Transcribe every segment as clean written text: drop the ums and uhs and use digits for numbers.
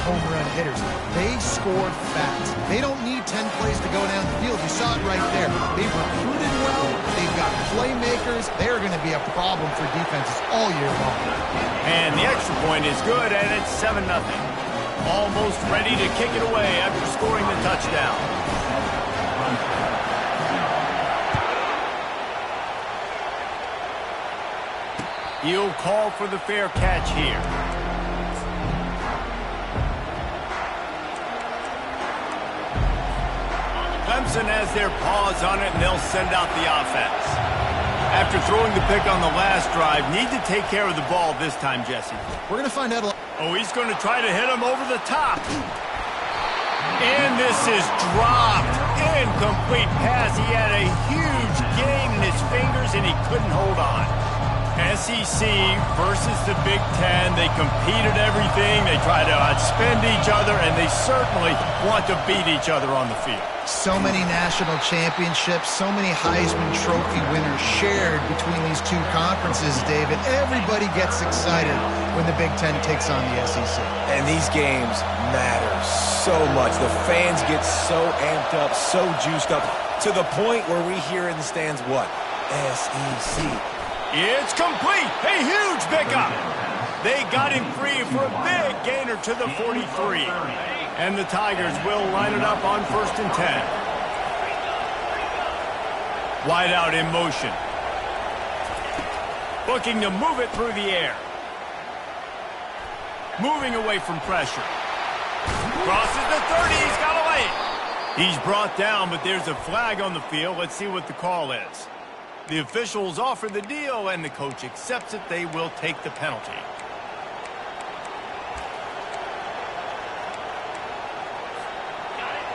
home run hitters. They scored fast. They don't need 10 plays to go down the field. You saw it right there. They've recruited well. They've got playmakers. They're going to be a problem for defenses all year long. And the extra point is good, and it's 7-0. Almost ready to kick it away after scoring the touchdown. He'll call for the fair catch here. Clemson has their paws on it, and they'll send out the offense. After throwing the pick on the last drive, need to take care of the ball this time, Jesse. We're going to find out. Oh, he's going to try to hit him over the top. And this is dropped. Incomplete pass. He had a huge gain in his fingers, and he couldn't hold on. SEC versus the Big Ten. They compete at everything. They try to outspend each other, and they certainly want to beat each other on the field. So many national championships, so many Heisman Trophy winners shared between these two conferences, David. Everybody gets excited when the Big Ten takes on the SEC. And these games matter so much. The fans get so amped up, so juiced up, to the point where we hear in the stands what? SEC. It's complete. A huge pickup. They got him free for a big gainer to the 43. And the Tigers will line it up on 1st and 10. Wide out in motion. Looking to move it through the air. Moving away from pressure. Crosses the 30. He's got away. He's brought down, but there's a flag on the field. Let's see what the call is. The officials offer the deal, and the coach accepts it. They will take the penalty.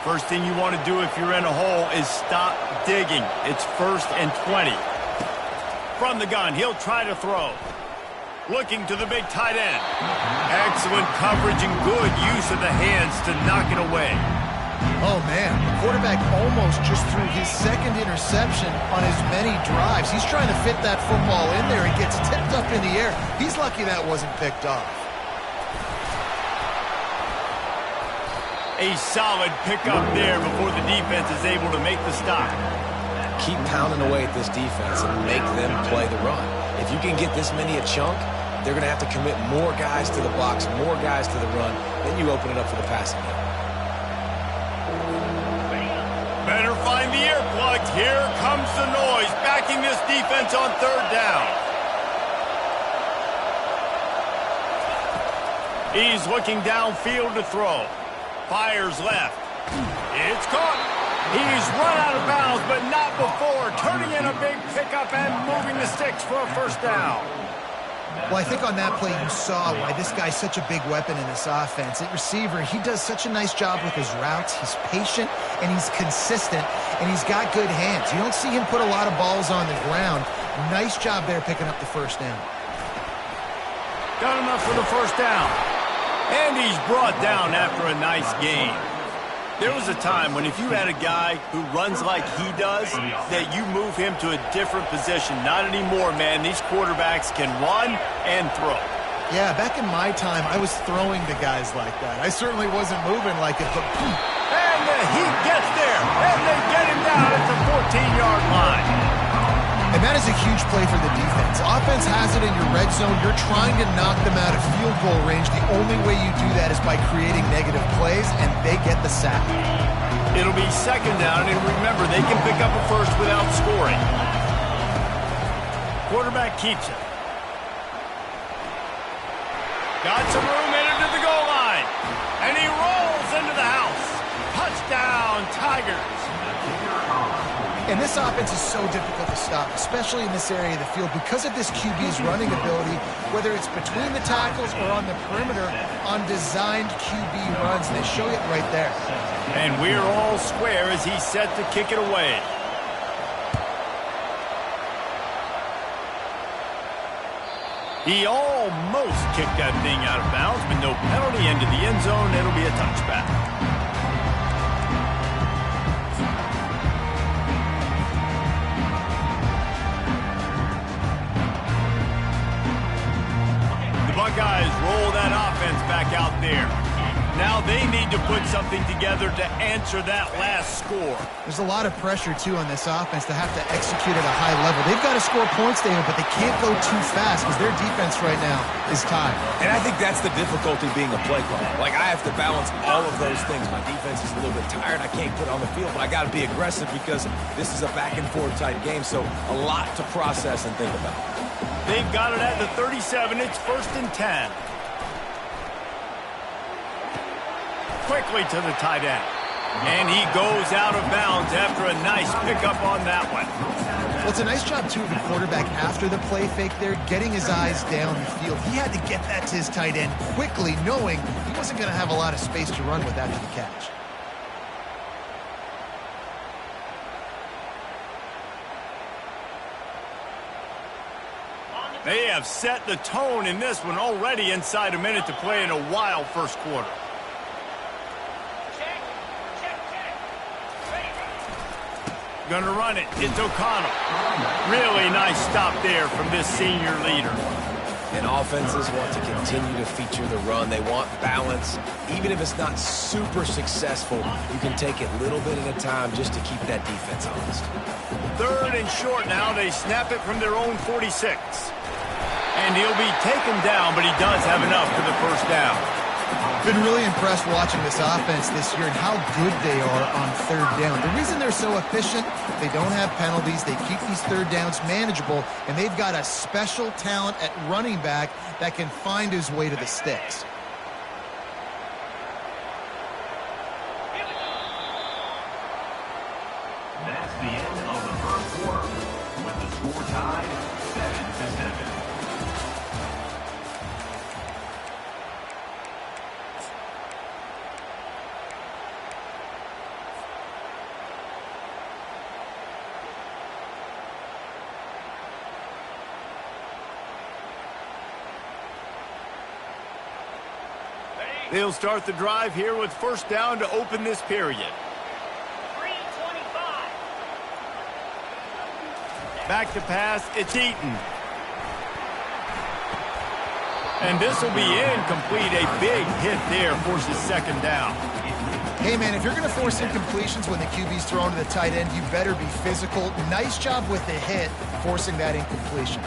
First thing you want to do if you're in a hole is stop digging. It's 1st and 20. From the gun, he'll try to throw. Looking to the big tight end. Excellent coverage and good use of the hands to knock it away. Oh, man, the quarterback almost just threw his second interception on as many drives. He's trying to fit that football in there. It gets tipped up in the air. He's lucky that wasn't picked off. A solid pickup there before the defense is able to make the stop. Keep pounding away at this defense and make them play the run. If you can get this many a chunk, they're going to have to commit more guys to the box, more guys to the run. Then you open it up for the passing game. Better find the earplugs. Here comes the noise, backing this defense on 3rd down. He's looking downfield to throw. Fires left. It's caught. He's run out of bounds, but not before. Turning in a big pickup and moving the sticks for a 1st down. Well, I think on that play you saw why this guy's such a big weapon in this offense. At receiver, he does such a nice job with his routes. He's patient, and he's consistent, and he's got good hands. You don't see him put a lot of balls on the ground. Nice job there picking up the 1st down. Got enough for the 1st down. And he's brought down after a nice gain. There was a time when if you had a guy who runs like he does, that you move him to a different position. Not anymore, man. These quarterbacks can run and throw. Yeah, back in my time, I was throwing to guys like that. I certainly wasn't moving like it, but... And he gets there, and they get him down at the 14-yard line. And that is a huge play for the defense. Offense has it in your red zone. You're trying to knock them out of field goal range. The only way you do that is by creating negative plays, and they get the sack. It'll be 2nd down, and remember, they can pick up a 1st without scoring. Quarterback keeps it. Got some room in to the goal line. And he rolls into the house. Touchdown, Tigers. And this offense is so difficult to stop, especially in this area of the field, because of this QB's running ability, whether it's between the tackles or on the perimeter on designed QB runs. And they show it right there. And we're all square as he's set to kick it away. He almost kicked that thing out of bounds, but no penalty into the end zone. It'll be a touchback. The Buckeyes roll that offense back out there. Now they need to put something together to answer that last score. There's a lot of pressure, too, on this offense to have to execute at a high level. They've got to score points, David, but they can't go too fast because their defense right now is tied. And I think that's the difficulty being a play caller. Like, I have to balance all of those things. My defense is a little bit tired. I can't put it on the field, but I got to be aggressive because this is a back-and-forth type game, so a lot to process and think about. They've got it at the 37. It's 1st and 10. Quickly to the tight end. And he goes out of bounds after a nice pickup on that one. Well, it's a nice job, too, of the quarterback after the play fake there, getting his eyes down the field. He had to get that to his tight end quickly, knowing he wasn't going to have a lot of space to run with after the catch. They have set the tone in this one already inside a minute to play in a wild first quarter. Going to run it. It's O'Connell. Really nice stop there from this senior leader. And offenses want to continue to feature the run. They want balance. Even if it's not super successful, you can take it little bit at a time just to keep that defense honest. 3rd and short now. They snap it from their own 46. And he'll be taken down, but he does have enough for the first down. Been really impressed watching this offense this year and how good they are on 3rd down. The reason they're so efficient, they don't have penalties, they keep these 3rd downs manageable, and they've got a special talent at running back that can find his way to the sticks. That's the end of the first quarter, with the score tied 7-7. They'll start the drive here with 1st down to open this period. 3:25. Back to pass, it's Eaton. And this will be incomplete. A big hit there forces 2nd down. Hey, man, if you're going to force incompletions when the QB's thrown to the tight end, you better be physical. Nice job with the hit, forcing that incompletion.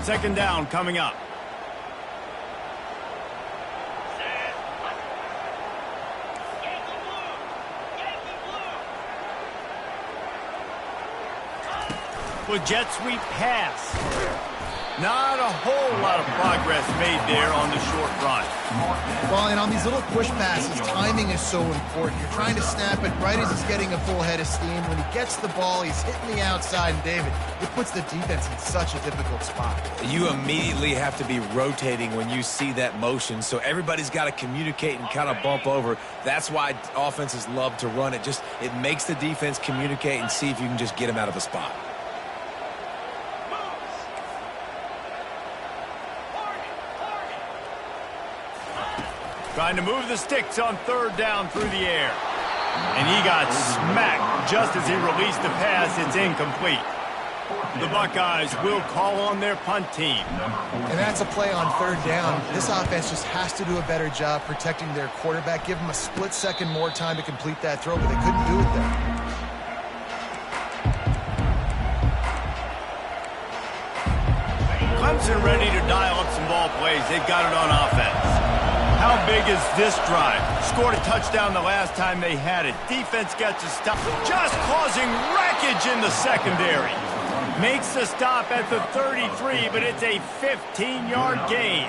2nd down coming up. With jet sweep pass. Not a whole lot of progress made there on the short run. Well, and on these little push passes, timing is so important. You're trying to snap it right as he's getting a full head of steam. When he gets the ball, he's hitting the outside, and David, it puts the defense in such a difficult spot. You immediately have to be rotating when you see that motion, so everybody's got to communicate and kind of bump over. That's why offenses love to run it. It makes the defense communicate and see if you can just get them out of a spot. Trying to move the sticks on 3rd down through the air. And he got smacked just as he released the pass. It's incomplete. The Buckeyes will call on their punt team. And that's a play on 3rd down. This offense just has to do a better job protecting their quarterback. Give him a split second more time to complete that throw, but they couldn't do it there. Clemson ready to dial up some ball plays. They've got it on offense. How big is this drive? Scored a touchdown the last time they had it. Defense gets a stop, just causing wreckage in the secondary. Makes the stop at the 33, but it's a 15-yard gain.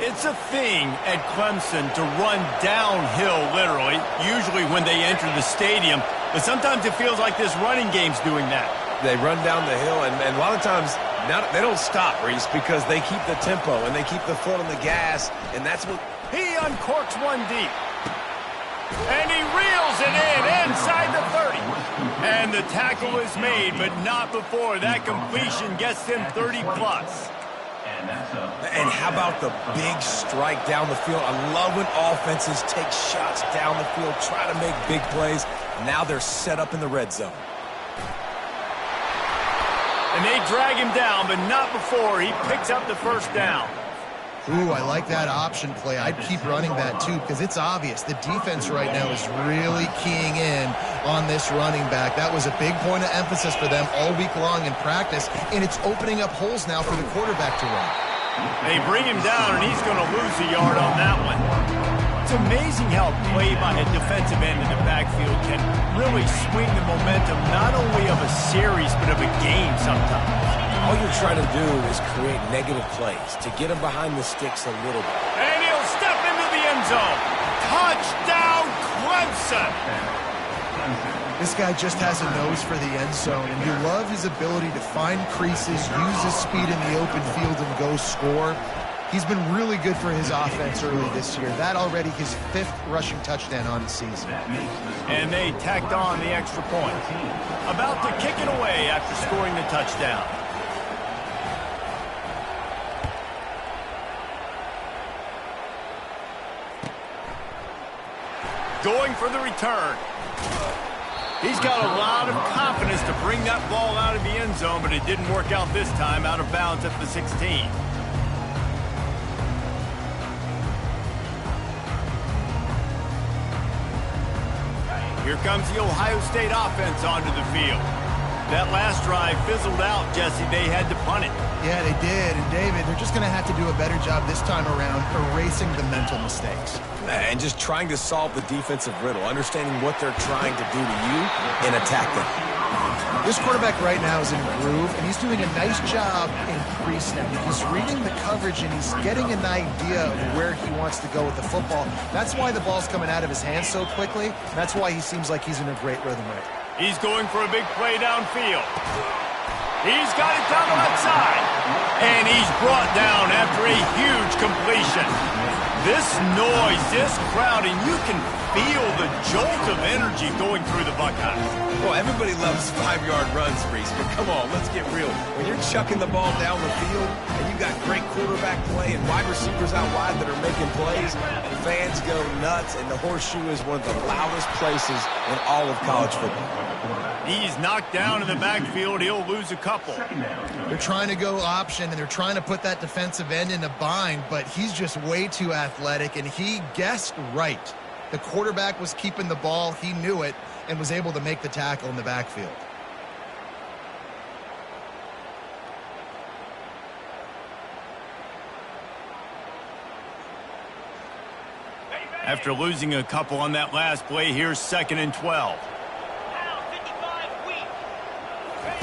It's a thing at Clemson to run downhill, literally, usually when they enter the stadium. But sometimes it feels like this running game's doing that. They run down the hill, and a lot of times they don't stop, Reese, because they keep the tempo and they keep the foot on the gas, and that's what... He uncorks one deep. And he reels it in inside the 30. And the tackle is made, but not before. That completion gets them 30-plus. And how about the big strike down the field? I love when offenses take shots down the field, try to make big plays. Now they're set up in the red zone. And And they drag him down, but not before he picks up the first down. Ooh, I like that option play. I'd keep running that, too, because it's obvious. The defense right now is really keying in on this running back. That was a big point of emphasis for them all week long in practice, and it's opening up holes now for the quarterback to run. They bring him down, and he's going to lose a yard on that one. It's amazing how play by a defensive end in the backfield can really swing the momentum not only of a series, but of a game sometimes. All you're trying to do is create negative plays to get them behind the sticks a little bit. And he'll step into the end zone. Touchdown, Clemson! This guy just has a nose for the end zone, and you love his ability to find creases, use his speed in the open field, and go score. He's been really good for his offense early this year. That already his 5th rushing touchdown on the season. And they tacked on the extra point. About to kick it away after scoring the touchdown. Going for the return. He's got a lot of confidence to bring that ball out of the end zone, but it didn't work out this time, out of bounds at the 16. Here comes the Ohio State offense onto the field. That last drive fizzled out, Jesse. They had to punt it. Yeah, they did. And, David, they're just going to have to do a better job this time around erasing the mental mistakes. And just trying to solve the defensive riddle, understanding what they're trying to do to you and attack them. This quarterback right now is in a groove, and he's doing a nice job in pre-snap. He's reading the coverage, and he's getting an idea of where he wants to go with the football. That's why the ball's coming out of his hands so quickly. That's why he seems like he's in a great rhythm right now. He's going for a big play downfield. He's got it down the left side. And he's brought down after a huge completion. This noise, this crowd, and you can feel the jolt of energy going through the Buckeyes. Well, everybody loves 5-yard runs, Reese, but come on, let's get real. When you're chucking the ball down the field and you got great quarterback play and wide receivers out wide that are making plays, fans go nuts, and the horseshoe is one of the loudest places in all of college football. He's knocked down in the backfield. He'll lose a couple. They're trying to go option, and they're trying to put that defensive end in a bind, but he's just way too athletic, and he guessed right. The quarterback was keeping the ball. He knew it and was able to make the tackle in the backfield. After losing a couple on that last play, here's 2nd and 12.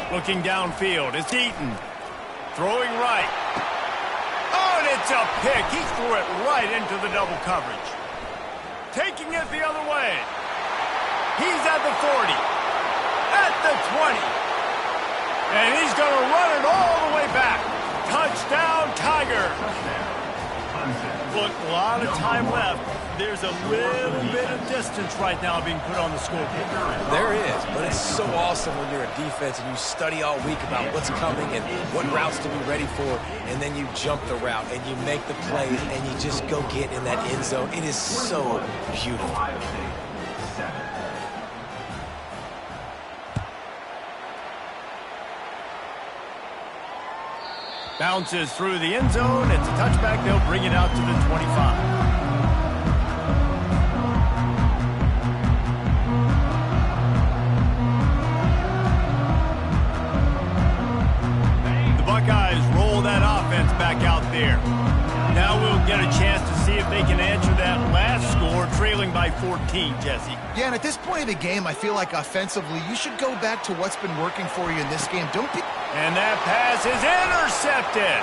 Looking downfield, it's Eaton. Throwing right. Oh, and it's a pick. He threw it right into the double coverage. Taking it the other way. He's at the 40. At the 20. And he's going to run it all the way back. Touchdown, Tiger. Look, a lot of time left. There's a little bit of distance right now being put on the scoreboard. There is, but it's so awesome when you're a defense and you study all week about what's coming and what routes to be ready for, and then you jump the route and you make the play and you just go get in that end zone. It is so beautiful. Bounces through the end zone. It's a touchback. They'll bring it out to the 25. Buckeyes roll that offense back out there. Now we'll get a chance to see if they can answer that last score, trailing by 14, Jesse. Yeah, and at this point of the game, I feel like offensively, you should go back to what's been working for you in this game. Don't be... And that pass is intercepted.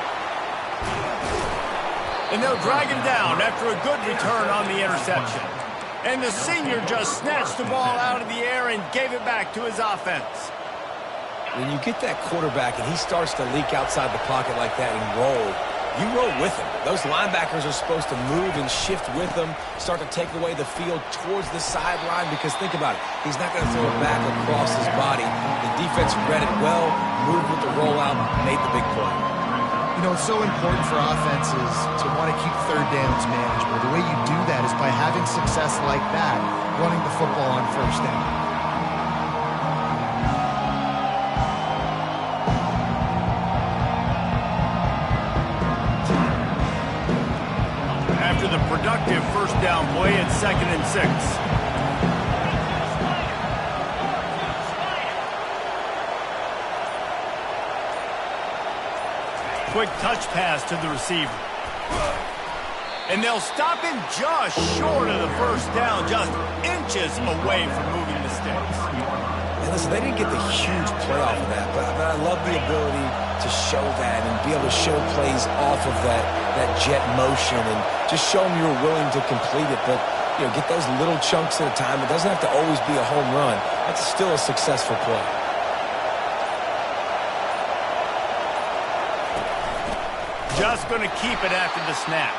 And they'll drag him down after a good return on the interception. And the senior just snatched the ball out of the air and gave it back to his offense. When you get that quarterback and he starts to leak outside the pocket like that and roll, you roll with him. Those linebackers are supposed to move and shift with him, start to take away the field towards the sideline, because think about it, he's not going to throw it back across his body. The defense read it well, moved with the rollout, made the big play. You know, it's so important for offenses to want to keep third downs manageable. The way you do that is by having success like that, running the football on first down. productive first down play at 2nd and 6. Quick touch pass to the receiver. And they'll stop him just short of the first down, just inches away from moving the sticks. And listen, they didn't get the huge play off of that, but I love the ability to show that and be able to show plays off of that jet motion and just show them you're willing to complete it. But, you know, get those little chunks at a time. It doesn't have to always be a home run. That's still a successful play. Just going to keep it after the snap.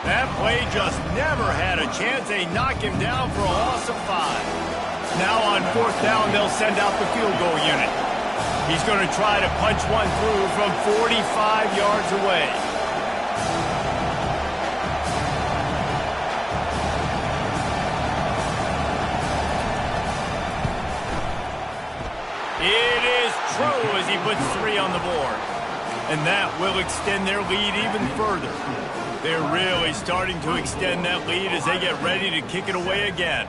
That play just never had a chance. They knock him down for a loss of 5. Now on 4th down, they'll send out the field goal unit. He's going to try to punch one through from 45 yards away. It is true as he puts 3 on the board. And that will extend their lead even further. They're really starting to extend that lead as they get ready to kick it away again.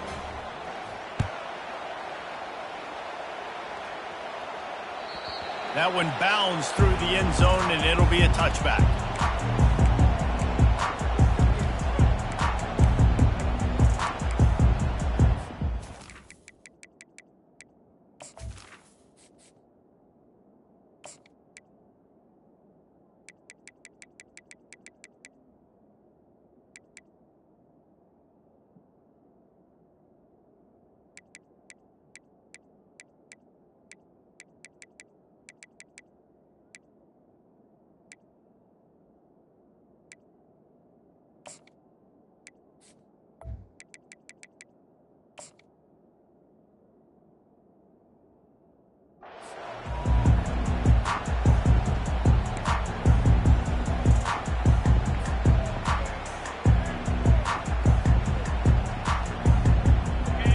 That one bounds through the end zone, and it'll be a touchback.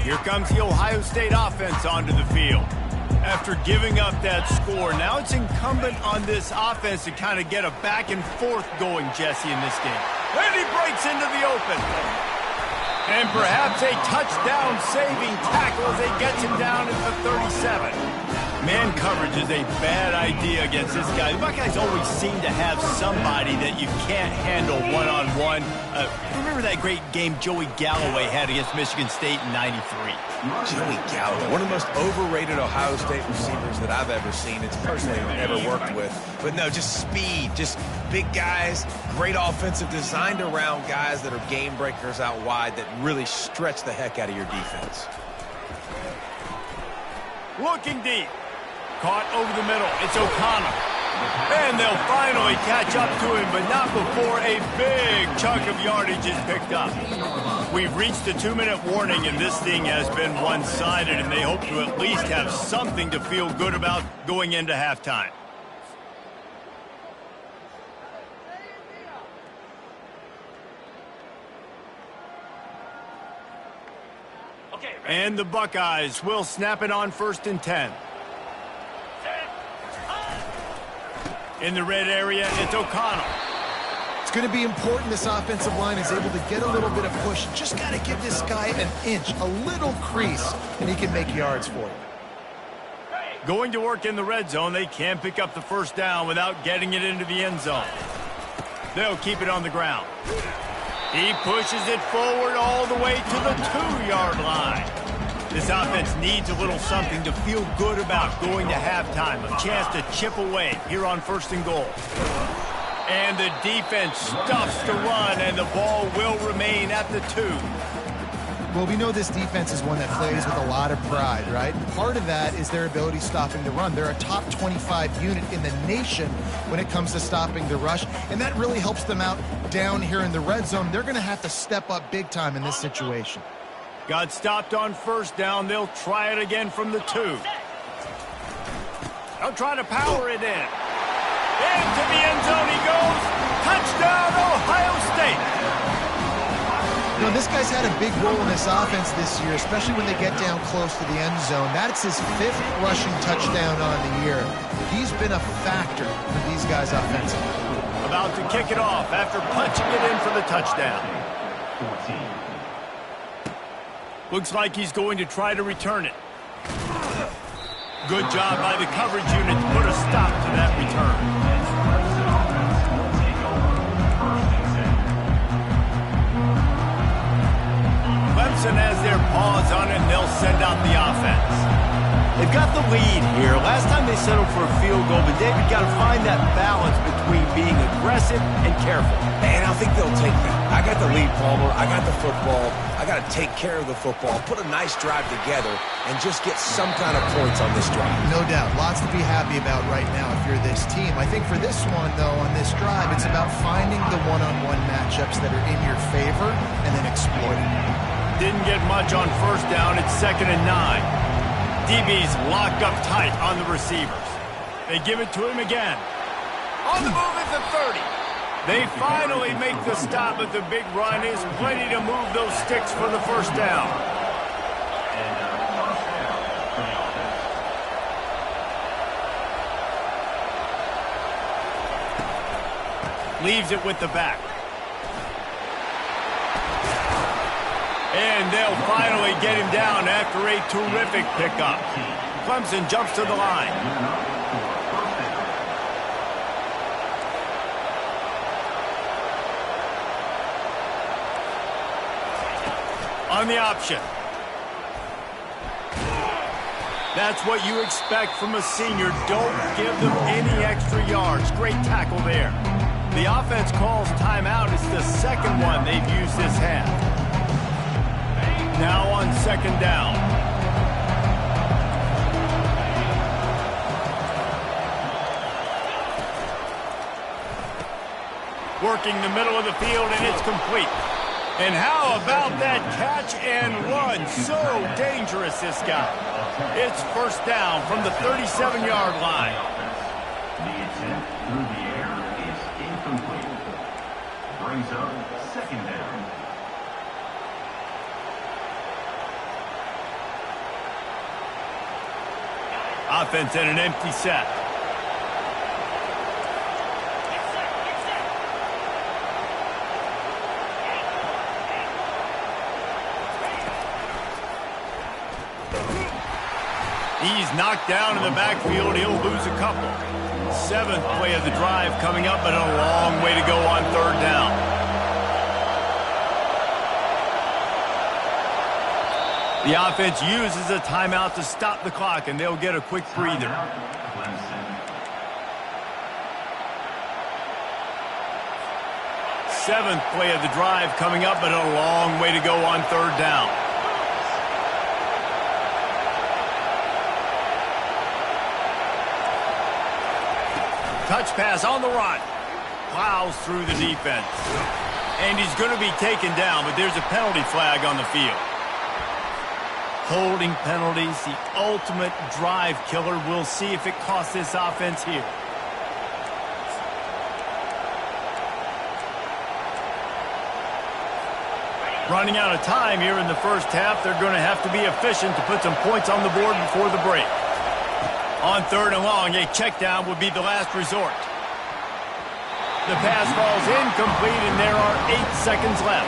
Here comes the Ohio State offense onto the field. After giving up that score, now it's incumbent on this offense to kind of get a back and forth going, Jesse, in this game. And he breaks into the open. And perhaps a touchdown-saving tackle as he gets him down at the 37. Man coverage is a bad idea against this guy. The Buckeyes always seem to have somebody that you can't handle one-on-one. Remember that great game Joey Galloway had against Michigan State in '93? Joey Galloway, one of the most overrated Ohio State receivers that I've ever seen. It's personally never worked with. But no, just speed, just big guys, great offensive, designed around guys that are game breakers out wide that really stretch the heck out of your defense. Looking deep. Caught over the middle. It's O'Connell. And they'll finally catch up to him, but not before a big chunk of yardage is picked up. We've reached the 2-minute warning, and this thing has been one-sided, and they hope to at least have something to feel good about going into halftime. And the Buckeyes will snap it on 1st and 10. In the red area, it's O'Connell. It's going to be important this offensive line is able to get a little bit of push. Just got to give this guy an inch, a little crease, and he can make yards for you. Going to work in the red zone, they can't pick up the first down without getting it into the end zone. They'll keep it on the ground. He pushes it forward all the way to the 2-yard line. This offense needs a little something to feel good about going to halftime. A chance to chip away here on 1st and goal. And the defense stuffs the run, and the ball will remain at the 2. Well, we know this defense is one that plays with a lot of pride, right? Part of that is their ability stopping the run. They're a top 25 unit in the nation when it comes to stopping the rush, and that really helps them out down here in the red zone. They're going to have to step up big time in this situation. Got stopped on 1st down. They'll try it again from the 2. They'll try to power it in. Into the end zone he goes. Touchdown, Ohio State. You know, this guy's had a big role in this offense this year, especially when they get down close to the end zone. That's his 5th rushing touchdown on the year. He's been a factor for these guys offensively. About to kick it off after punching it in for the touchdown. 14. Looks like he's going to try to return it. Good job by the coverage unit to put a stop to that return. Clemson has their paws on it, and they'll send out the offense. They've got the lead here. Last time they settled for a field goal, but David got to find that balance between being aggressive and careful. And I think they'll take that. I got the lead, Palmer. I got the football. I got to take care of the football, put a nice drive together, and just get some kind of points on this drive. No doubt. Lots to be happy about right now if you're this team. I think for this one, though, on this drive, it's about finding the one-on-one matchups that are in your favor and then exploiting them. Didn't get much on first down. It's 2nd and 9. DB's locked up tight on the receivers. They give it to him again. On the move at the 30. They finally make the stop, but the big run is plenty to move those sticks for the first down. Leaves it with the back. And they'll finally get him down after a terrific pickup. Clemson jumps to the line. On the option. That's what you expect from a senior. Don't give them any extra yards. Great tackle there. The offense calls timeout. It's the second one they've used this half. Now on 2nd down. Working the middle of the field, and it's complete. And how about that catch and run? So dangerous, this guy. It's 1st down from the 37-yard line. The attempt through the air is incomplete. Brings up 2nd down. Offense in an empty set. He's knocked down in the backfield. He'll lose a couple. 7th play of the drive coming up, but a long way to go on 3rd down. The offense uses a timeout to stop the clock, and they'll get a quick breather. 7th play of the drive coming up, but a long way to go on 3rd down. Touch pass on the run. Plows through the defense. And he's going to be taken down, but there's a penalty flag on the field. Holding penalties, the ultimate drive killer. We'll see if it costs this offense here. Running out of time here in the first half. They're going to have to be efficient to put some points on the board before the break. On 3rd and long, a check down would be the last resort. The pass falls incomplete, and there are 8 seconds left.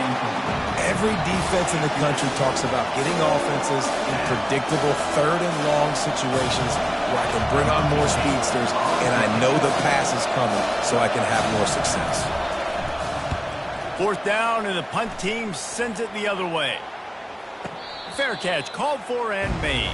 Every defense in the country talks about getting offenses in predictable 3rd and long situations where I can bring on more speedsters, and I know the pass is coming, so I can have more success. 4th down, and the punt team sends it the other way. Fair catch called for and made.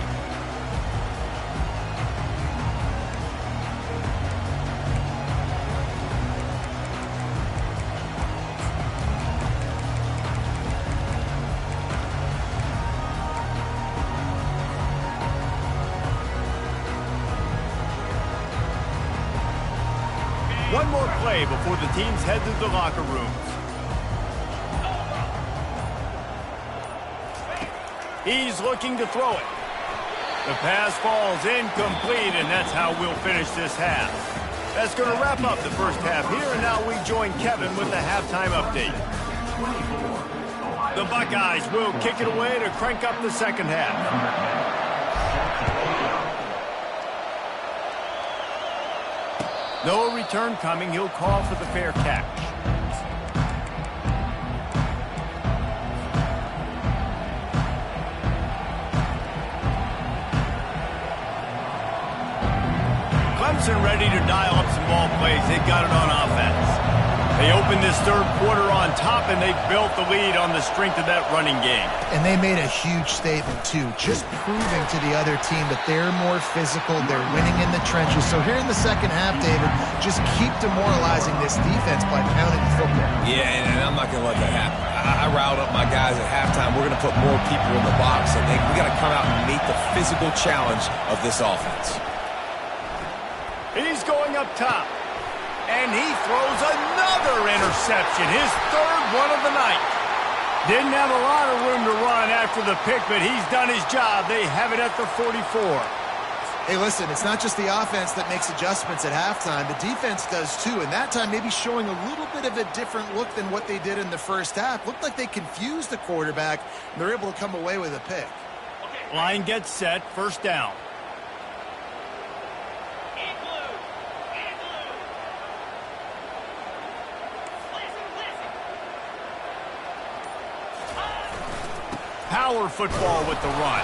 One more play before the teams head to the locker rooms. He's looking to throw it. The pass falls incomplete, and that's how we'll finish this half. That's going to wrap up the first half here, and now we join Kevin with the halftime update. The Buckeyes will kick it away to crank up the second half. No return coming. He'll call for the fair catch. They got it on offense. They opened this third quarter on top, and they built the lead on the strength of that running game. And they made a huge statement, too, just proving to the other team that they're more physical, they're winning in the trenches. So here in the second half, David, just keep demoralizing this defense by pounding the football. Yeah, and I'm not going to let that happen. I riled up my guys at halftime. We're going to put more people in the box, and we got to come out and meet the physical challenge of this offense. He's going up top. And he throws another interception, his third one of the night. Didn't have a lot of room to run after the pick, but he's done his job. They have it at the 44. Hey, listen, it's not just the offense that makes adjustments at halftime. The defense does, too, and that time maybe showing a little bit of a different look than what they did in the first half. Looked like they confused the quarterback, and they're able to come away with a pick. Line gets set, first down. Power football with the run.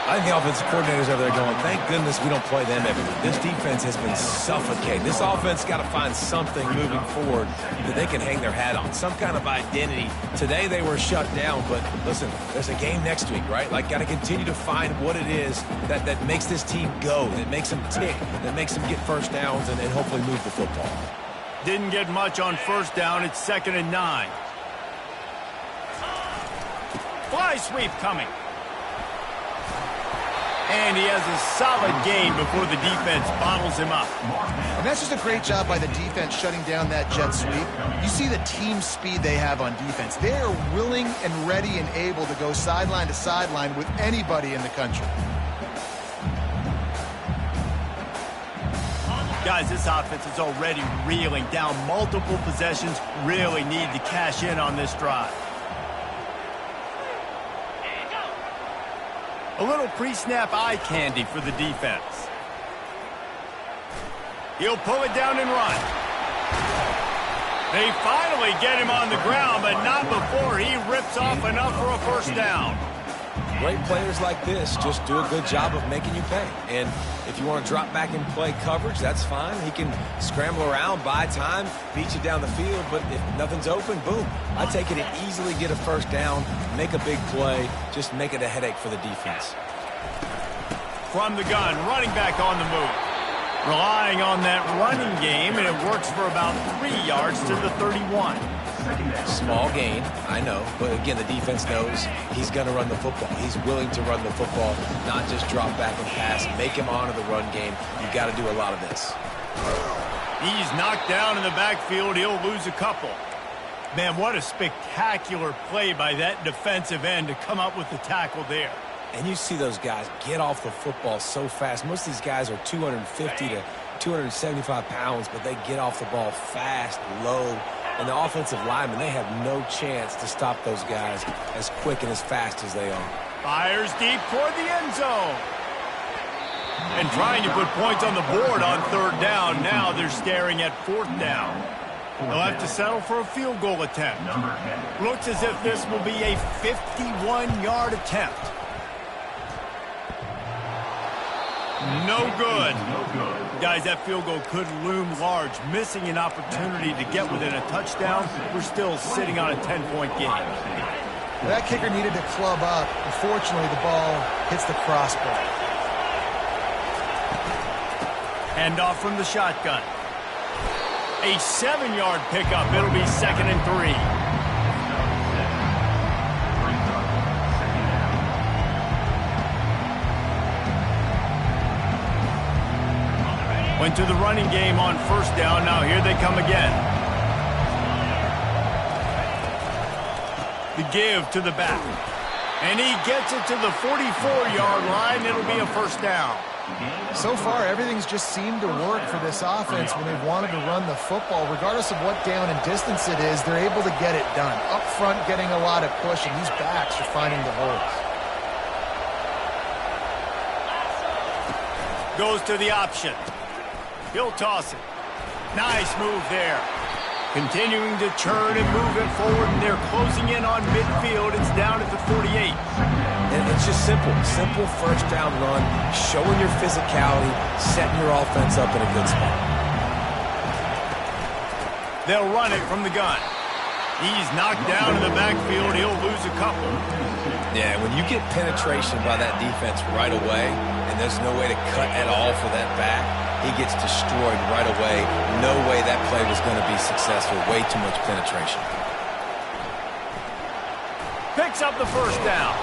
I think the offensive coordinators over there going, thank goodness we don't play them every week. This defense has been suffocating. This offense got to find something moving forward that they can hang their hat on, some kind of identity. Today they were shut down, but listen, there's a game next week, right? Like, got to continue to find what it is that makes this team go, that makes them tick, that makes them get first downs and hopefully move the football. Didn't get much on first down. It's 2nd and 9. Fly sweep coming. And he has a solid gain before the defense bottles him up. And that's just a great job by the defense shutting down that jet sweep. You see the team speed they have on defense. They are willing and ready and able to go sideline to sideline with anybody in the country. Guys, this offense is already reeling down multiple possessions. Really need to cash in on this drive. A little pre-snap eye candy for the defense. He'll pull it down and run. They finally get him on the ground, but not before he rips off enough for a first down. Great players like this just do a good job of making you pay. And if you want to drop back and play coverage, that's fine. He can scramble around, buy time, beat you down the field, but if nothing's open, boom. I take it to easily get a first down, make a big play, just make it a headache for the defense. From the gun, running back on the move. Relying on that running game, and it works for about 3 yards to the 31. Small gain, I know, but again, the defense knows he's going to run the football. He's willing to run the football, not just drop back and pass, make him honor the run game. You've got to do a lot of this. He's knocked down in the backfield. He'll lose a couple. Man, what a spectacular play by that defensive end to come up with the tackle there. And you see those guys get off the football so fast. Most of these guys are 250 to 275 pounds, but they get off the ball fast, low. And the offensive linemen, they have no chance to stop those guys as quick and as fast as they are. Fires deep toward the end zone. And trying to put points on the board on third down. Now they're staring at fourth down. They'll have to settle for a field goal attempt. Looks as if this will be a 51-yard attempt. No good. Guys, that field goal could loom large. Missing an opportunity to get within a touchdown. We're still sitting on a 10-point game. That kicker needed to club up. Unfortunately, the ball hits the crossbar. Hand off from the shotgun. A 7-yard pickup. It'll be 2nd and 3. Went to the running game on first down. Now here they come again. The give to the back. And he gets it to the 44-yard line. It'll be a first down. So far, everything's just seemed to work for this offense when they've wanted to run the football. Regardless of what down and distance it is, they're able to get it done. Up front, getting a lot of push, and these backs are finding the holes. Goes to the option. He'll toss it. Nice move there. Continuing to churn and move it forward, and they're closing in on midfield. It's down at the 48. And it's just simple. Simple first down run, showing your physicality, setting your offense up in a good spot. They'll run it from the gun. He's knocked down in the backfield. He'll lose a couple. Yeah, when you get penetration by that defense right away, and there's no way to cut at all for that back, he gets destroyed right away. No way that play was going to be successful. Way too much penetration. Picks up the first down.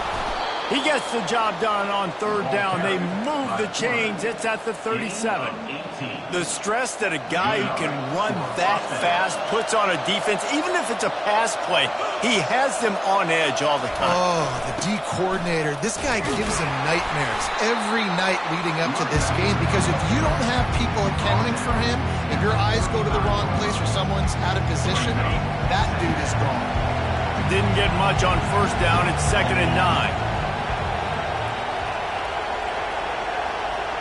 He gets the job done on third down. They move the chains. It's at the 37. The stress that a guy who can run that fast puts on a defense, even if it's a pass play, he has them on edge all the time. Oh, the D coordinator. This guy gives him nightmares every night leading up to this game, because if you don't have people accounting for him, if your eyes go to the wrong place or someone's out of position, that dude is gone. Didn't get much on first down. It's 2nd and 9.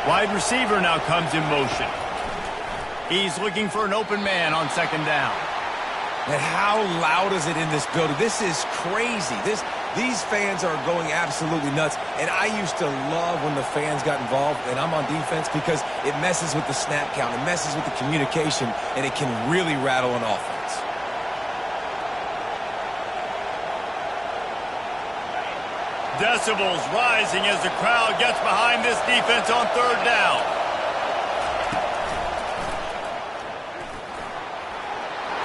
Wide receiver now comes in motion. He's looking for an open man on 2nd down. And how loud is it in this building? This is crazy. These fans are going absolutely nuts. And I used to love when the fans got involved, and I'm on defense, because it messes with the snap count. It messes with the communication, and it can really rattle an offense. Decibels rising as the crowd gets behind this defense on 3rd down.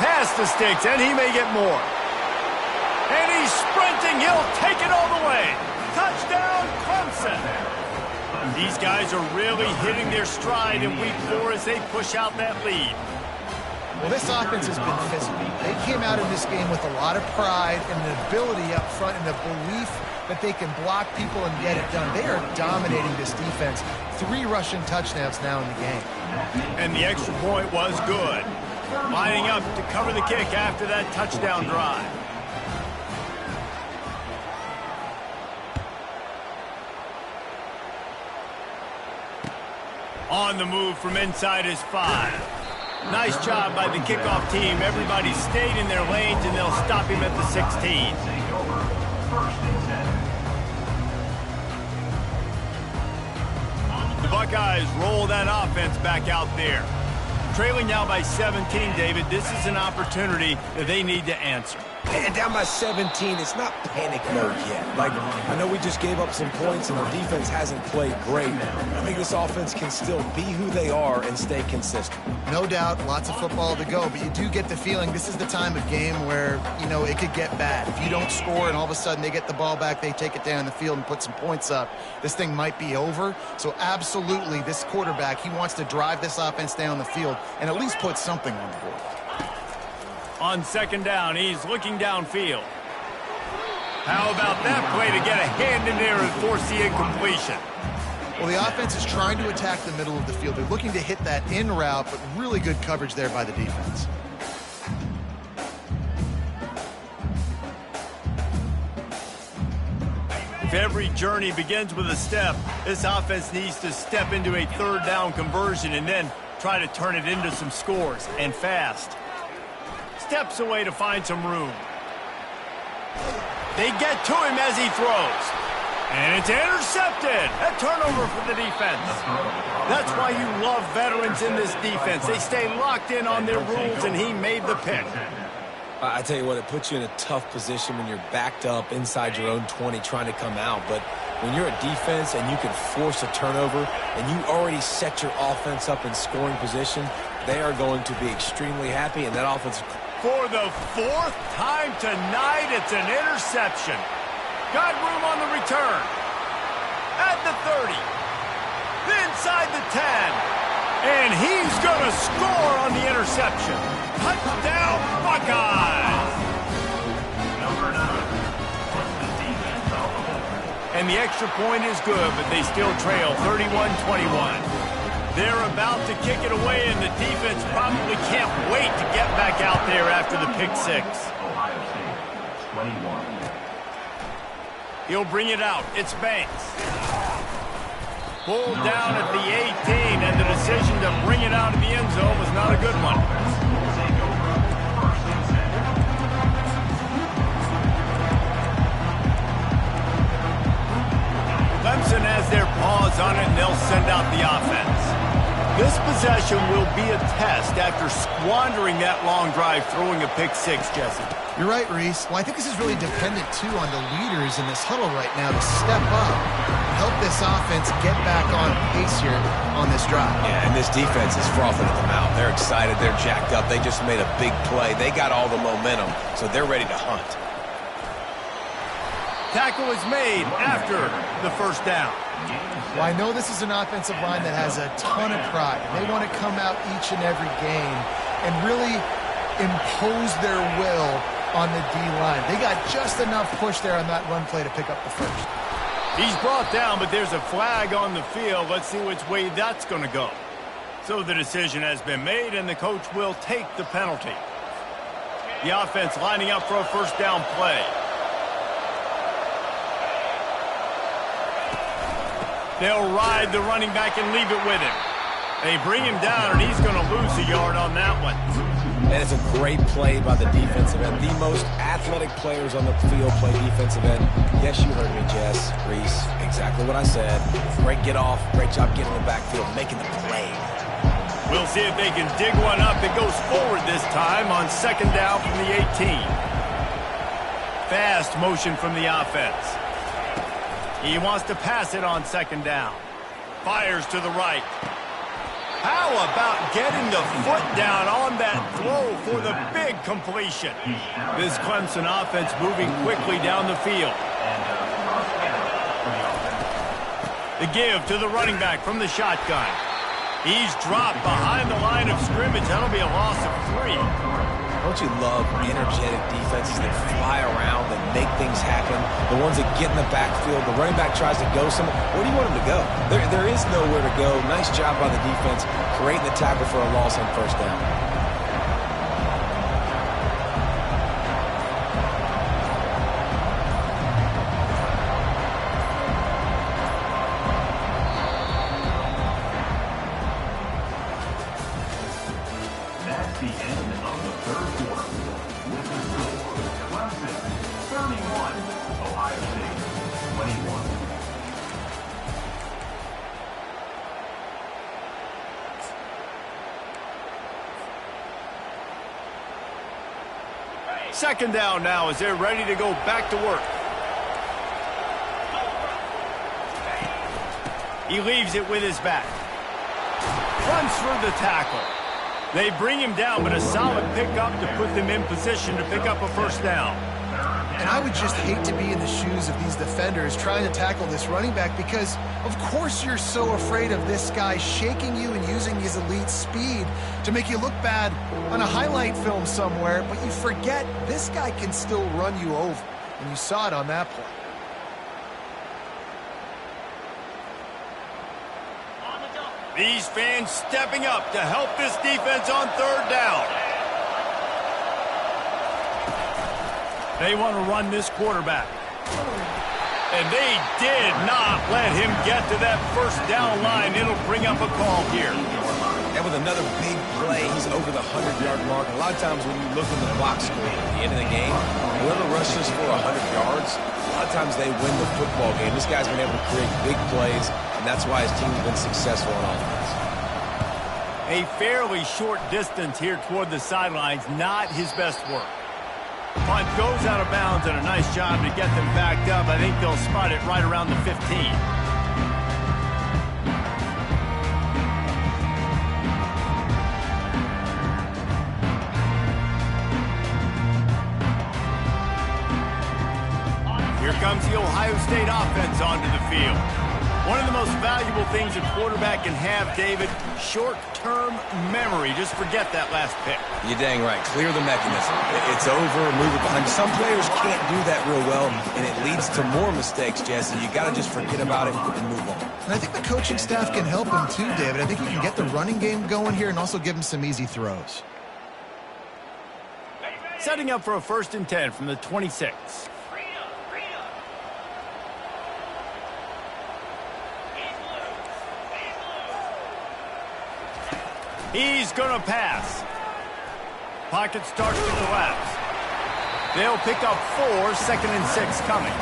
Pass the sticks, and he may get more. And he's sprinting. He'll take it all the way. Touchdown, Clemson. These guys are really hitting their stride in week 4 as they push out that lead. Well, this offense has been physical. They came out in this game with a lot of pride and the ability up front and the belief that they can block people and get it done. They are dominating this defense. 3 rushing touchdowns now in the game. And the extra point was good. Lining up to cover the kick after that touchdown drive. On the move from inside his 5. Nice job by the kickoff team. Everybody stayed in their lanes, and they'll stop him at the 16. The Buckeyes roll that offense back out there. Trailing now by 17, David. This is an opportunity that they need to answer. And down by 17, it's not panic mode yet. Like, I know we just gave up some points and the defense hasn't played great. I think this offense can still be who they are and stay consistent. No doubt, lots of football to go, but you do get the feeling this is the time of game where, you know, it could get bad. If you don't score and all of a sudden they get the ball back, they take it down the field and put some points up, this thing might be over. So absolutely, this quarterback, he wants to drive this offense down the field and at least put something on the board. On 2nd down, he's looking downfield. How about that play to get a hand in there and force the incompletion? Well, the offense is trying to attack the middle of the field. They're looking to hit that in route, but really good coverage there by the defense. If every journey begins with a step, this offense needs to step into a 3rd down conversion and then try to turn it into some scores, and fast. Steps away to find some room. They get to him as he throws. And it's intercepted. A turnover for the defense. That's why you love veterans in this defense. They stay locked in on their rules, and he made the pick. I tell you what, it puts you in a tough position when you're backed up inside your own 20 trying to come out. But when you're a defense and you can force a turnover and you already set your offense up in scoring position, they are going to be extremely happy, and that offense... For the 4th time tonight, it's an interception. Got room on the return. At the 30. Inside the 10. And he's going to score on the interception. Touchdown, Buckeyes! And the extra point is good, but they still trail 31-21. They're about to kick it away, and the defense probably can't wait to get back out there after the pick 6. He'll bring it out. It's Banks. Pulled down at the 18, and the decision to bring it out of the end zone was not a good one. Clemson has their paws on it, and they'll send out the offense. This possession will be a test after squandering that long drive throwing a pick six, Jesse. You're right, Reese. Well, I think this is really dependent, too, on the leaders in this huddle right now to step up and help this offense get back on pace here on this drive. Yeah, and this defense is frothing at the mouth. They're excited. They're jacked up. They just made a big play. They got all the momentum, so they're ready to hunt. Tackle is made after the first down. Well, I know this is an offensive line that has a ton of pride. They want to come out each and every game and really impose their will on the D-line. They got just enough push there on that run play to pick up the first. He's brought down, but there's a flag on the field. Let's see which way that's going to go. So the decision has been made, and the coach will take the penalty. The offense lining up for a first down play. They'll ride the running back and leave it with him. They bring him down, and he's going to lose a yard on that one. And it's a great play by the defensive end. The most athletic players on the field play defensive end. Yes, you heard me, Jess, Reese. Exactly what I said. Great get off. Great job getting in the backfield, making the play. We'll see if they can dig one up. It goes forward this time on second down from the 18. Fast motion from the offense. He wants to pass it on second down. Fires to the right. How about getting the foot down on that throw for the big completion? This Clemson offense moving quickly down the field. The give to the running back from the shotgun. He's dropped behind the line of scrimmage. That'll be a loss of 3. Don't you love energetic defenses that fly around and make things happen? The ones that get in the backfield, the running back tries to go somewhere. Where do you want him to go? There is nowhere to go. Nice job by the defense, creating the tackle for a loss on first down. That's the end of the third quarter. With the score, Clemson 31, Ohio State 21. Second down now as they're ready to go back to work. He leaves it with his back. Runs through the tackle. They bring him down, but a solid pickup to put them in position to pick up a first down. And I would just hate to be in the shoes of these defenders trying to tackle this running back because, of course, you're so afraid of this guy shaking you and using his elite speed to make you look bad on a highlight film somewhere, but you forget this guy can still run you over, and you saw it on that play. These fans stepping up to help this defense on third down. They want to run this quarterback. And they did not let him get to that first down line. It'll bring up a call here. And with another big play, he's over the 100-yard mark. A lot of times when you look at the box score at the end of the game, whoever rushes for 100 yards, a lot of times they win the football game. This guy's been able to create big plays, and that's why his team's been successful on offense. A fairly short distance here toward the sidelines, not his best work. Punt goes out of bounds, and a nice job to get them backed up. I think they'll spot it right around the 15. Here comes the Ohio State offense onto the field. One of the most valuable things a quarterback can have, David, short-term memory. Just forget that last pick. You're dang right. Clear the mechanism. It's over, move it behind. Some players can't do that real well, and it leads to more mistakes, Jesse. You got to just forget about it and move on. And I think the coaching staff can help him too, David. I think he can get the running game going here and also give him some easy throws. Setting up for a 1st and 10 from the 26. He's going to pass. Pocket starts to collapse. They'll pick up 4, 2nd and 6 coming.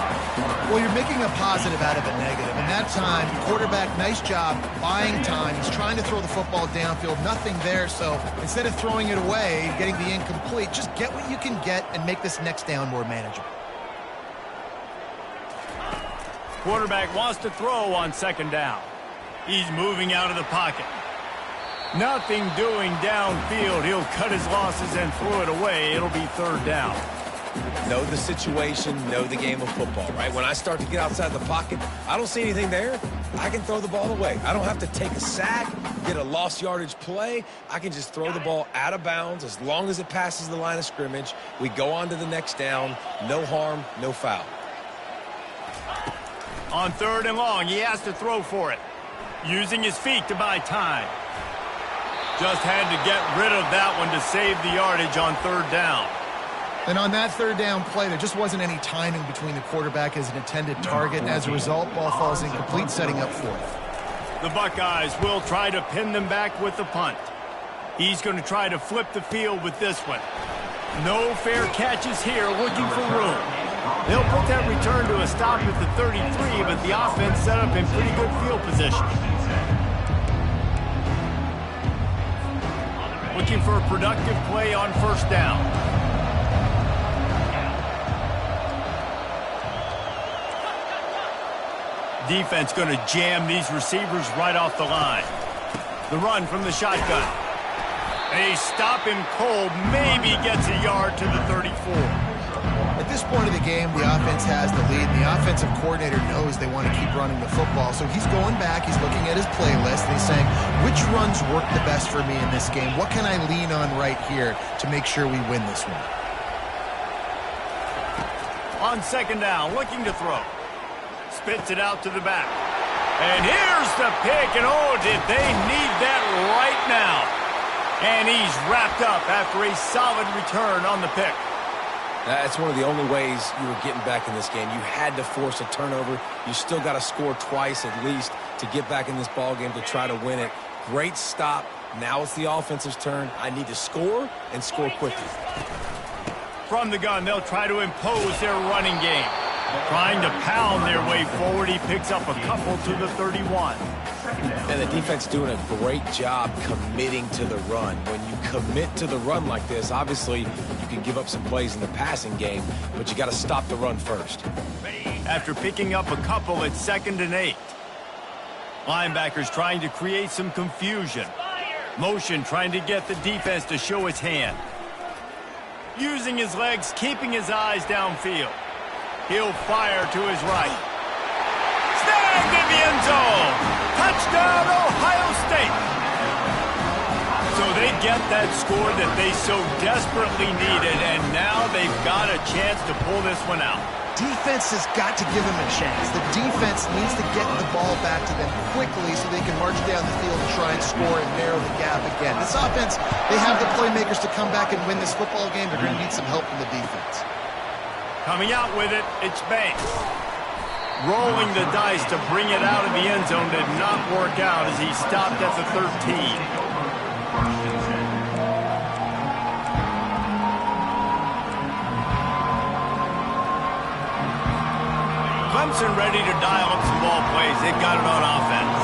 Well, you're making a positive out of a negative. And that time, quarterback, nice job buying time. He's trying to throw the football downfield. Nothing there. So instead of throwing it away, getting the incomplete, just get what you can get and make this next down more manageable. Quarterback wants to throw on 2nd down. He's moving out of the pocket. Nothing doing downfield. He'll cut his losses and throw it away. It'll be 3rd down. Know the situation, know the game of football, right? When I start to get outside the pocket, I don't see anything there. I can throw the ball away. I don't have to take a sack, get a lost yardage play. I can just throw the ball out of bounds as long as it passes the line of scrimmage. We go on to the next down. No harm, no foul. On 3rd and long, he has to throw for it. Using his feet to buy time. Just had to get rid of that one to save the yardage on 3rd down. And on that 3rd down play, there just wasn't any timing between the quarterback as an intended target. And as a result, ball falls incomplete, setting up 4th. The Buckeyes will try to pin them back with the punt. He's going to try to flip the field with this one. No fair catches here, looking for room. They'll put that return to a stop at the 33, but the offense set up in pretty good field position. Looking for a productive play on 1st down. Defense going to jam these receivers right off the line. The run from the shotgun. They stop him cold, maybe gets a yard to the 34. At this point of the game, the offense has the lead. And the offensive coordinator knows they want to keep running the football. So he's going back, he's looking at his playlist, and he's saying, which runs work the best for me in this game? What can I lean on right here to make sure we win this one? On 2nd down, looking to throw. Spits it out to the back. And here's the pick, and oh, did they need that right now. And he's wrapped up after a solid return on the pick. That's one of the only ways you were getting back in this game. You had to force a turnover. You still got to score twice at least to get back in this ball game to try to win it. Great stop. Now it's the offensive's turn. I need to score and score quickly. From the gun, they'll try to impose their running game. Trying to pound their way forward. He picks up a couple to the 31. And the defense doing a great job committing to the run. When you commit to the run like this, obviously you can give up some plays in the passing game, but you got to stop the run first. After picking up a couple at 2nd and 8. Linebackers trying to create some confusion. Motion trying to get the defense to show its hand. Using his legs, keeping his eyes downfield. He'll fire to his right. Snagged in the end zone. Touchdown, Ohio State. So they get that score that they so desperately needed, and now they've got a chance to pull this one out. Defense has got to give them a chance. The defense needs to get the ball back to them quickly so they can march down the field and try and score and narrow the gap again. This offense, they have the playmakers to come back and win this football game. They're going to need some help from the defense. Coming out with it, it's Banks. Rolling the dice to bring it out of the end zone did not work out as he stopped at the 13. Clemson ready to dial up some ball plays. They've got it on offense.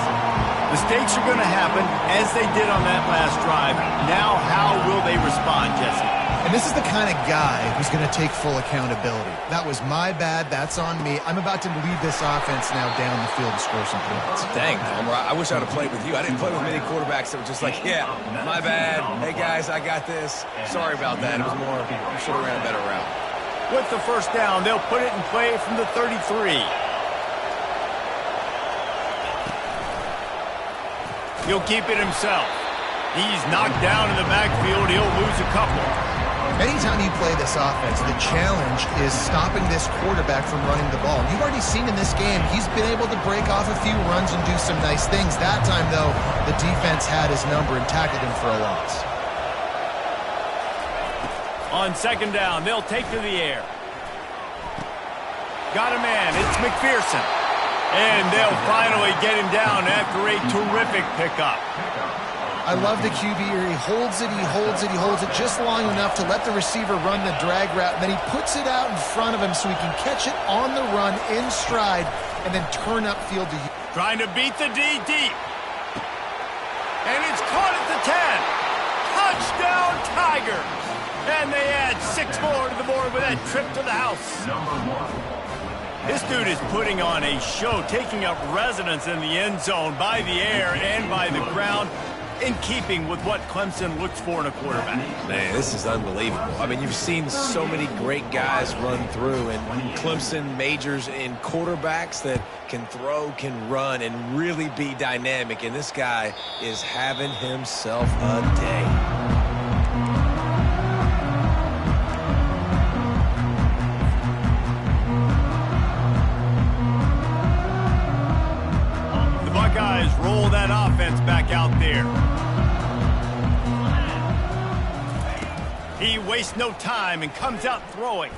Mistakes are going to happen, as they did on that last drive. Now, how will they respond, Jesse? And this is the kind of guy who's going to take full accountability. That was my bad. That's on me. I'm about to lead this offense now down the field and score some points. Dang, Homer, I wish I'd have played with you. I didn't play with many quarterbacks that were just like, yeah, my bad. Hey, guys, I got this. Sorry about that. It was more, you should have ran a better route. With the 1st down, they'll put it in play from the 33. He'll keep it himself. He's knocked down in the backfield. He'll lose a couple. Anytime you play this offense, the challenge is stopping this quarterback from running the ball. You've already seen in this game, he's been able to break off a few runs and do some nice things. That time, though, the defense had his number and tackled him for a loss. On 2nd down, they'll take to the air. Got a man. It's McPherson. And they'll finally get him down after a terrific pickup. I love the QB here. He holds it, he holds it, he holds it just long enough to let the receiver run the drag route, and then he puts it out in front of him so he can catch it on the run in stride and then turn upfield to you. Trying to beat the D deep. And it's caught at the 10. Touchdown, Tigers. And they add 6 more to the board with that trip to the house. This dude is putting on a show, taking up residence in the end zone by the air and by the ground, in keeping with what Clemson looks for in a quarterback. Man, this is unbelievable. I mean, you've seen so many great guys run through, and Clemson majors in quarterbacks that can throw, can run, and really be dynamic, and this guy is having himself a day. Buckeyes roll that offense back out there. He wastes no time and comes out throwing.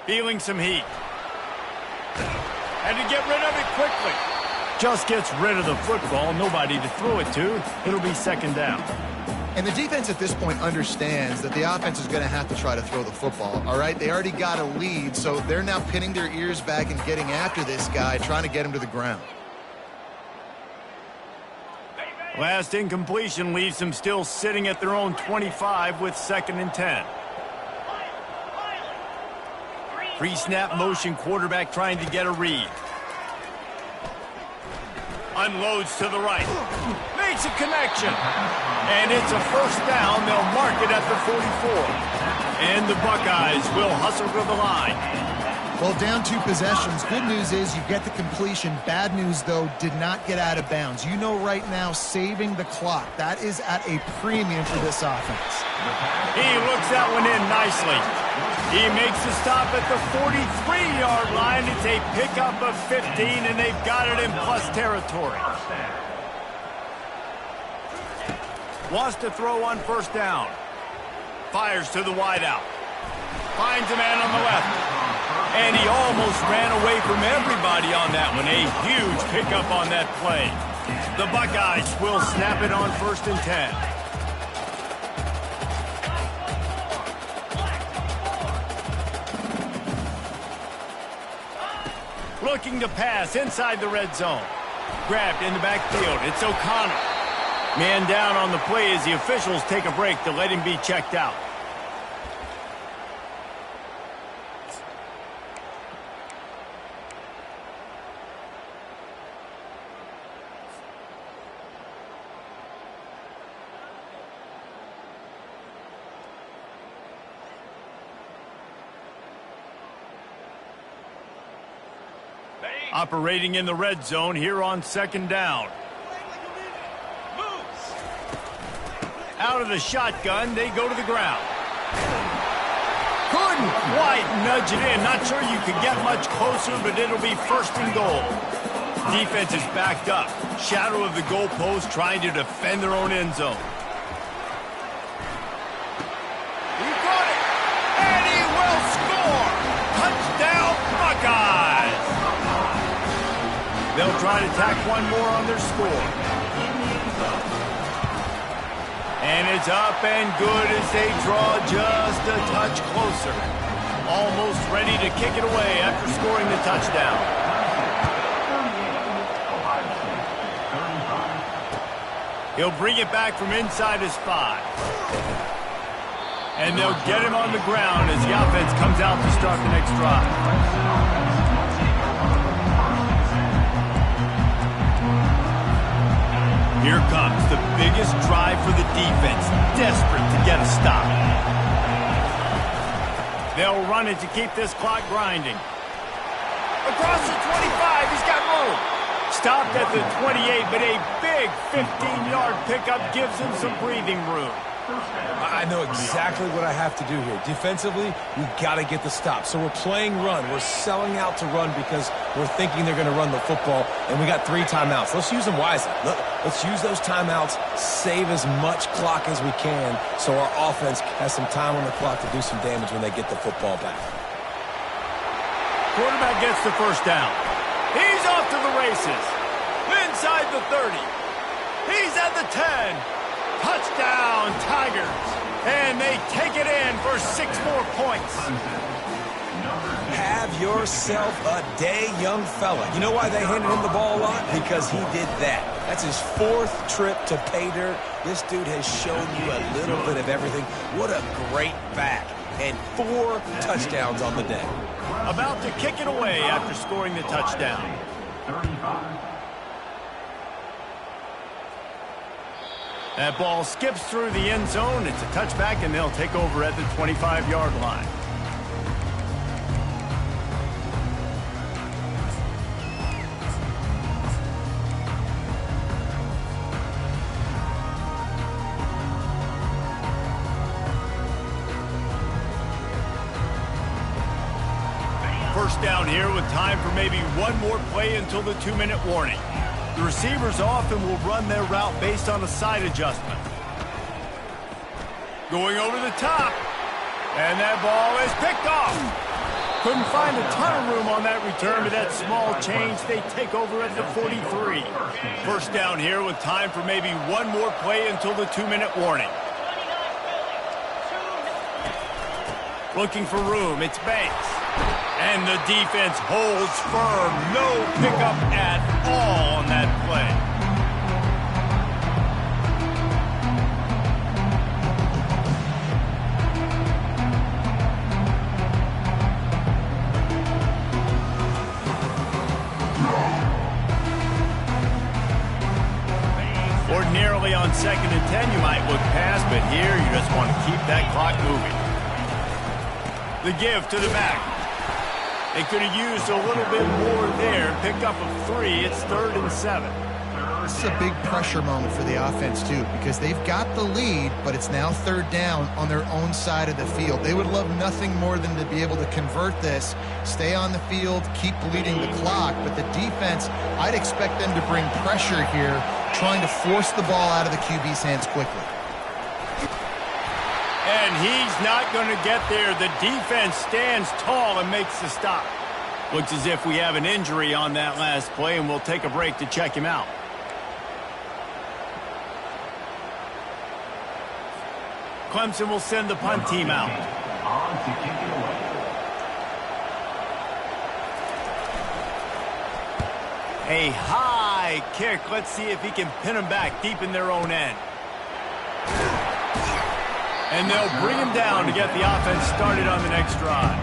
Feeling some heat. And to get rid of it quickly. Just gets rid of the football. Nobody to throw it to. It'll be second down. And the defense at this point understands that the offense is going to have to try to throw the football, all right? They already got a lead, so they're now pinning their ears back and getting after this guy, trying to get him to the ground. Last incompletion leaves them still sitting at their own 25 with 2nd and 10. Pre-snap motion quarterback trying to get a read. Unloads to the right. Makes a connection. And it's a first down. They'll mark it at the 44. And the Buckeyes will hustle to the line. Well, down 2 possessions. Good news is you get the completion. Bad news, though, did not get out of bounds. You know right now, saving the clock. That is at a premium for this offense. He looks that one in nicely. He makes the stop at the 43-yard line. It's a pickup of 15, and they've got it in plus territory. Wants to throw on first down. Fires to the wideout. Finds a man on the left. And he almost ran away from everybody on that one. A huge pickup on that play. The Buckeyes will snap it on 1st and 10. Looking to pass inside the red zone. Grabbed in the backfield. It's O'Connor. Man down on the play as the officials take a break to let him be checked out. Operating in the red zone here on 2nd down. Out of the shotgun, they go to the ground. Couldn't quite nudge it in. Not sure you could get much closer, but it'll be 1st and goal. Defense is backed up. Shadow of the goalpost trying to defend their own end zone. He got it! And he will score! Touchdown, Buckeyes! They'll try to tack one more on their score. And it's up and good as they draw just a touch closer. Almost ready to kick it away after scoring the touchdown. He'll bring it back from inside his 5. And they'll get him on the ground as the offense comes out to start the next drive. Here comes the biggest drive for the defense, desperate to get a stop. They'll run it to keep this clock grinding. Across the 25, he's got room. Stopped at the 28, but a big 15-yard pickup gives him some breathing room. I know exactly what I have to do here. Defensively, we've got to get the stop. So we're playing run. We're selling out to run because we're thinking they're going to run the football, and we got 3 timeouts. Let's use them wisely. Let's use those timeouts, save as much clock as we can so our offense has some time on the clock to do some damage when they get the football back. Quarterback gets the first down. He's off to the races. Inside the 30. He's at the 10. Touchdown, Tigers. And they take it in for 6 more points. Have yourself a day, young fella. You know why they handed him the ball a lot? Because he did that. That's his 4th trip to pay dirt. This dude has shown you a little bit of everything. What a great back. And 4 touchdowns on the day. About to kick it away after scoring the touchdown. 35. That ball skips through the end zone. It's a touchback, and they'll take over at the 25-yard line. First down here with time for maybe one more play until the 2-minute warning. The receivers often will run their route based on a side adjustment. Going over the top. And that ball is picked off. Couldn't find a ton of room on that return, but that small change, they take over at the 43. First down here with time for maybe one more play until the 2-minute warning. Looking for room, it's Banks. And the defense holds firm. No pickup at all on that play. Ordinarily on 2nd and 10, you might look past, but here you just want to keep that clock moving. The give to the back. They could have used a little bit more there. Pick up of 3. It's 3rd and 7. This is a big pressure moment for the offense, too, because they've got the lead, but it's now 3rd down on their own side of the field. They would love nothing more than to be able to convert this, stay on the field, keep bleeding the clock. But the defense, I'd expect them to bring pressure here, trying to force the ball out of the QB's hands quickly. And he's not going to get there. The defense stands tall and makes the stop. Looks as if we have an injury on that last play, and we'll take a break to check him out. Clemson will send the punt team out. On to kick it away. A high kick. Let's see if he can pin them back deep in their own end. And they'll bring him down to get the offense started on the next drive.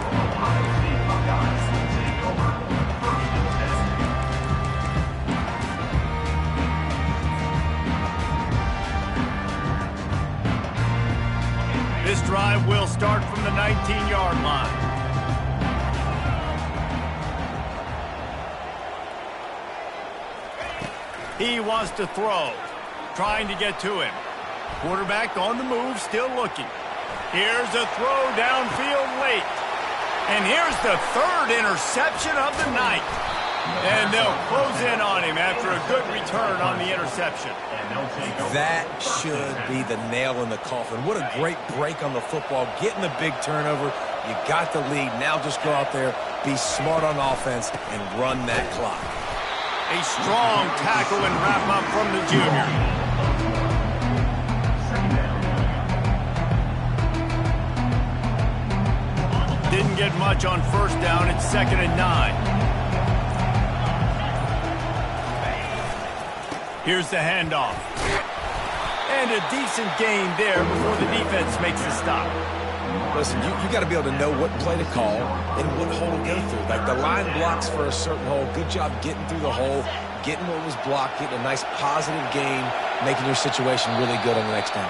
This drive will start from the 19-yard line. He wants to throw, trying to get to him. Quarterback on the move, still looking. Here's a throw downfield late. And here's the 3rd interception of the night. And they'll close in on him after a good return on the interception. That should be the nail in the coffin. What a great break on the football. Getting the big turnover. You got the lead. Now just go out there, be smart on offense, and run that clock. A strong tackle and wrap up from the junior. Didn't get much on 1st down. It's 2nd and 9. Here's the handoff. And a decent gain there before the defense makes the stop. Listen, you got to be able to know what play to call and what hole to go through. Like the line blocks for a certain hole. Good job getting through the hole, getting what was blocked, getting a nice positive gain, making your situation really good on the next down.